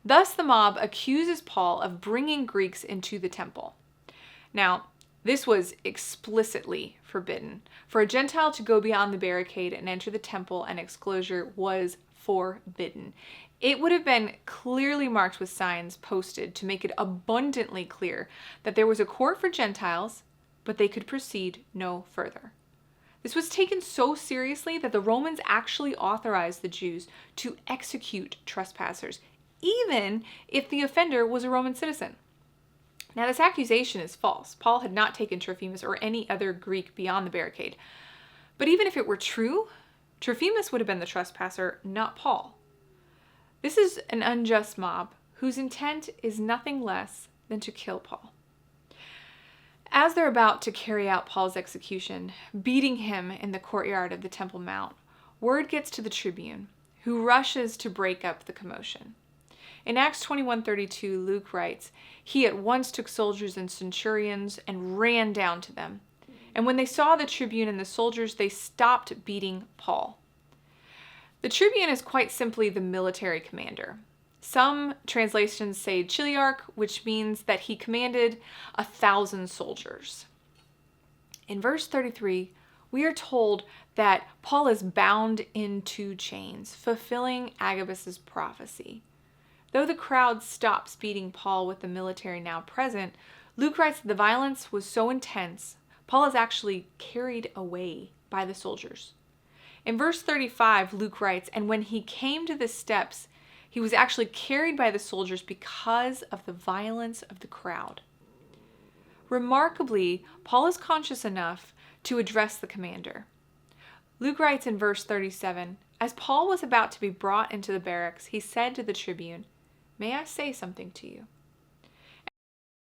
Thus, the mob accuses Paul of bringing Greeks into the temple. Now, this was explicitly forbidden. For a Gentile to go beyond the barricade and enter the temple and exclosure was forbidden. It would have been clearly marked with signs posted to make it abundantly clear that there was a court for Gentiles, but they could proceed no further. This was taken so seriously that the Romans actually authorized the Jews to execute trespassers, even if the offender was a Roman citizen. Now, this accusation is false. Paul had not taken Trophimus or any other Greek beyond the barricade. But even if it were true, Trophimus would have been the trespasser, not Paul. This is an unjust mob whose intent is nothing less than to kill Paul. As they're about to carry out Paul's execution, beating him in the courtyard of the Temple Mount, word gets to the tribune, who rushes to break up the commotion. In Acts 21:32, Luke writes, "He at once took soldiers and centurions and ran down to them. And when they saw the tribune and the soldiers, they stopped beating Paul." The tribune is quite simply the military commander. Some translations say chiliarch, which means that he commanded 1,000 soldiers. In verse 33, we are told that Paul is bound in 2 chains, fulfilling Agabus's prophecy. Though the crowd stops beating Paul with the military now present, Luke writes that the violence was so intense, Paul is actually carried away by the soldiers. In verse 35, Luke writes, "And when he came to the steps, he was actually carried by the soldiers because of the violence of the crowd." Remarkably, Paul is conscious enough to address the commander. Luke writes in verse 37, "As Paul was about to be brought into the barracks, he said to the tribune, 'May I say something to you?'